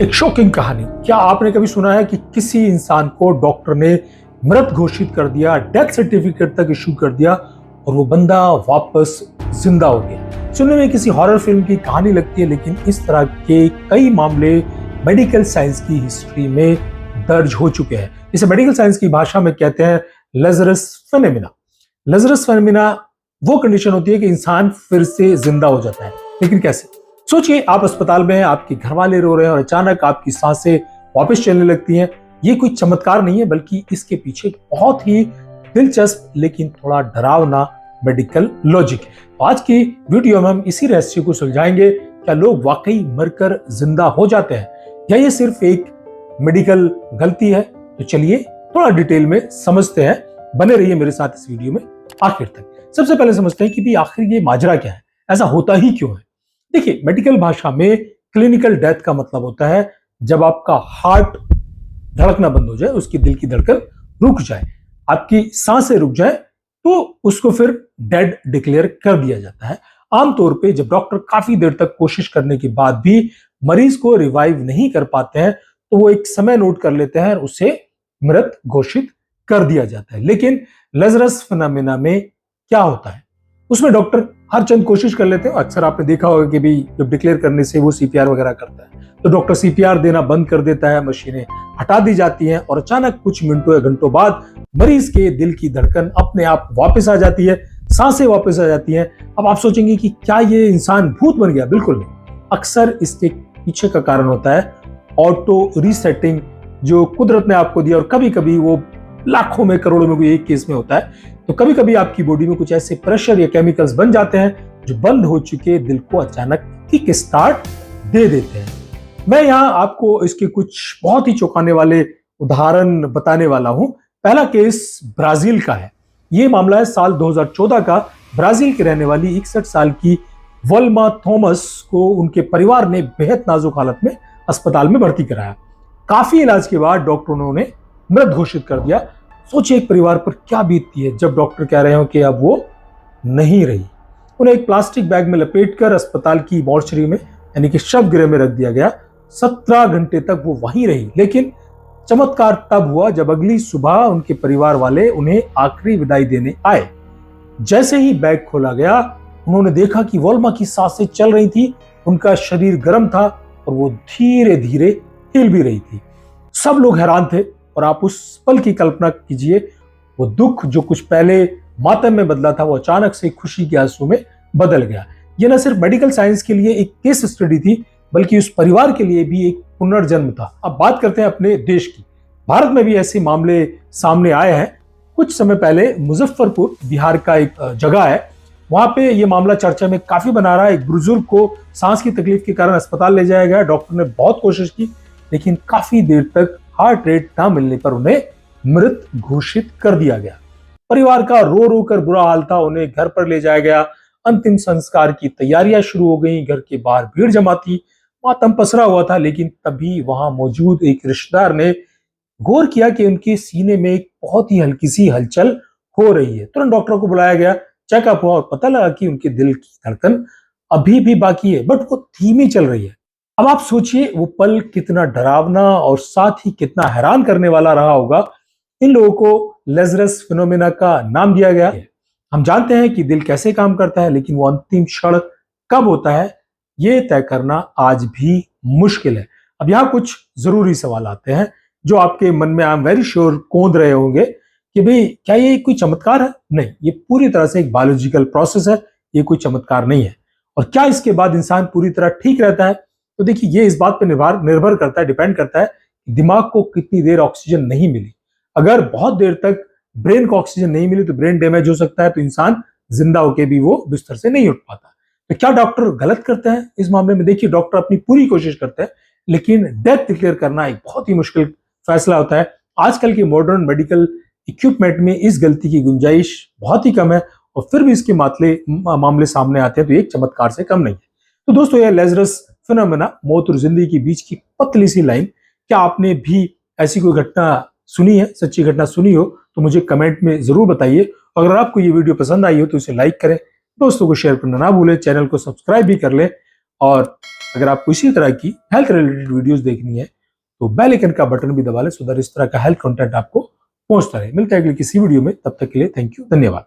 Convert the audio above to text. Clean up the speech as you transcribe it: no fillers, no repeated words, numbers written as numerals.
एक शॉकिंग कहानी। क्या आपने कभी सुना है कि किसी इंसान को डॉक्टर ने मृत घोषित कर दिया, डेथ सर्टिफिकेट तक इशू कर दिया और वो बंदा वापस जिंदा हो गया। सुनने में किसी हॉरर फिल्म की कहानी लगती है, लेकिन इस तरह के कई मामले मेडिकल साइंस की हिस्ट्री में दर्ज हो चुके हैं। इसे मेडिकल साइंस की भाषा में कहते हैं लैज़रस फेनोमेना। लैज़रस फेनोमेना वो कंडीशन होती है कि इंसान फिर से जिंदा हो जाता है, लेकिन कैसे? सोचिए, आप अस्पताल में हैं, आपके घर वाले रो रहे हैं और अचानक आपकी सांसें वापस चलने लगती हैं। ये कोई चमत्कार नहीं है, बल्कि इसके पीछे बहुत ही दिलचस्प लेकिन थोड़ा डरावना मेडिकल लॉजिक है। तो आज की वीडियो में हम इसी रहस्य को सुलझाएंगे। क्या लोग वाकई मरकर जिंदा हो जाते हैं या ये सिर्फ एक मेडिकल गलती है? तो चलिए थोड़ा डिटेल में समझते हैं। बने रहिए मेरे साथ इस वीडियो में आखिर तक। सबसे पहले समझते हैं कि भी आखिर ये माजरा क्या है, ऐसा होता ही क्यों है। देखिए, मेडिकल भाषा में क्लिनिकल डेथ का मतलब होता है जब आपका हार्ट धड़कना बंद हो जाए, उसकी दिल की धड़कन रुक जाए, आपकी सांसें रुक जाए, तो उसको फिर डेड डिक्लेयर कर दिया जाता है। आमतौर पे जब डॉक्टर काफी देर तक कोशिश करने के बाद भी मरीज को रिवाइव नहीं कर पाते हैं, तो वो एक समय नोट कर लेते हैं और उसे मृत घोषित कर दिया जाता है। लेकिन लैज़रस फेनोमेना में क्या होता है, उसमें डॉक्टर हर चंद कोशिश कर लेते हैं। अक्सर आपने देखा होगा कि भी जब डिक्लेयर करने से वो सीपीआर वगैरह करता है, तो डॉक्टर सीपीआर देना बंद कर देता है, मशीनें हटा दी जाती हैं और अचानक कुछ मिनटों या घंटों बाद मरीज के दिल की धड़कन अपने आप वापस आ जाती है, सांसें वापस आ जाती हैं। अब आप सोचेंगे कि क्या ये इंसान भूत बन गया? बिल्कुल नहीं। अक्सर इसके पीछे का कारण होता है ऑटो रीसेटिंग, जो कुदरत ने आपको दिया, और कभी कभी वो लाखों में करोड़ों में कोई एक केस में होता है। तो कभी कभी आपकी बॉडी में कुछ ऐसे प्रेशर या केमिकल्स बन जाते हैं जो बंद हो चुके दिल को अचानक किक स्टार्ट दे देते हैं। मैं यहाँ आपको इसके कुछ बहुत ही चौंकाने वाले उदाहरण बताने वाला हूं। पहला केस ब्राजील का है। ये मामला है साल 2014 का। ब्राजील की रहने वाली 61 साल की वल्मा थॉमस को उनके परिवार ने बेहद नाजुक हालत में अस्पताल में भर्ती कराया। काफी इलाज के बाद डॉक्टरों ने मृत घोषित कर दिया। सोचिए एक परिवार पर क्या बीतती है जब डॉक्टर कह रहे हो कि अब वो नहीं रही। उन्हें एक प्लास्टिक बैग में लपेटकर अस्पताल की मॉर्चरी में, यानी कि शव गृह में रख दिया गया। 17 घंटे तक वो वहीं रही। लेकिन चमत्कार तब हुआ जब अगली सुबह उनके परिवार वाले उन्हें आखिरी विदाई देने आए। जैसे ही बैग खोला गया, उन्होंने देखा कि वोल्मा की सांसें चल रही थी, उनका शरीर गर्म था और वो धीरे धीरे हिल भी रही थी। सब लोग हैरान थे और आप उस पल की कल्पना कीजिए, वो दुख जो कुछ पहले मातम में बदला था, वो अचानक से खुशी के आंसू में बदल गया। ये न सिर्फ मेडिकल साइंस के लिए एक केस स्टडी थी, बल्कि उस परिवार के लिए भी एक पुनर्जन्म था। अब बात करते हैं अपने देश की। भारत में भी ऐसे मामले सामने आए हैं। कुछ समय पहले मुजफ्फरपुर, बिहार का एक जगह है, वहां पे ये मामला चर्चा में काफी बना रहा है। एक बुजुर्ग को सांस की तकलीफ के कारण अस्पताल ले जाया गया। डॉक्टर ने बहुत कोशिश की, लेकिन काफी देर तक हार्ट रेट ना मिलने पर उन्हें मृत घोषित कर दिया गया। परिवार का रो रो कर बुरा हाल था। उन्हें घर पर ले जाया गया। अंतिम संस्कार की तैयारियां शुरू हो गई। घर के बाहर भीड़ जमा थी, मातम पसरा हुआ था। लेकिन तभी वहां मौजूद एक रिश्तेदार ने गौर किया कि उनके सीने में एक बहुत ही हल्की सी हलचल हो रही है। तुरंत डॉक्टर को बुलाया गया, चेकअप हुआ और पता लगा कि उनके दिल की धड़कन अभी भी बाकी है, बट वो धीमी चल रही है। अब आप सोचिए वो पल कितना डरावना और साथ ही कितना हैरान करने वाला रहा होगा। इन लोगों को लैज़रस फेनोमेना का नाम दिया गया। हम जानते हैं कि दिल कैसे काम करता है, लेकिन वो अंतिम क्षण कब होता है, ये तय करना आज भी मुश्किल है। अब यहाँ कुछ जरूरी सवाल आते हैं जो आपके मन में आई एम वेरी श्योर कौंध रहे होंगे कि भाई क्या ये कोई चमत्कार है? नहीं, ये पूरी तरह से एक बायोलॉजिकल प्रोसेस है, ये कोई चमत्कार नहीं है। और क्या इसके बाद इंसान पूरी तरह ठीक रहता है? तो देखिए, ये इस बात पर निर्भर करता है, डिपेंड करता है दिमाग को कितनी देर ऑक्सीजन नहीं मिली। अगर बहुत देर तक ब्रेन को ऑक्सीजन नहीं मिली तो ब्रेन डैमेज हो सकता है, तो इंसान जिंदा होकर भी वो बिस्तर से नहीं उठ पाता। तो क्या डॉक्टर गलत करते हैं इस मामले में? देखिए, डॉक्टर अपनी पूरी कोशिश करते हैं, लेकिन डेथ डिक्लेयर करना एक बहुत ही मुश्किल फैसला होता है। आजकल के मॉडर्न मेडिकल इक्विपमेंट में इस गलती की गुंजाइश बहुत ही कम है, और फिर भी इसके मामले सामने आते हैं तो एक चमत्कार से कम नहीं है। तो दोस्तों, यह लैज़रस फेनोमेना, मौत और जिंदगी के बीच की पतली सी लाइन। क्या आपने भी ऐसी कोई घटना सुनी है, सच्ची घटना सुनी हो, तो मुझे कमेंट में जरूर बताइए। अगर आपको ये वीडियो पसंद आई हो तो इसे लाइक करें, दोस्तों को शेयर करना ना भूलें, चैनल को सब्सक्राइब भी कर लें और अगर आपको इसी तरह की हेल्थ रिलेटेड वीडियोस देखनी है तो बेल आइकन का बटन भी दबा लें, सो दैट इस तरह का हेल्थ कंटेंट आपको पहुंचता रहे। मिलते हैं अगली किसी वीडियो में, तब तक के लिए थैंक यू, धन्यवाद।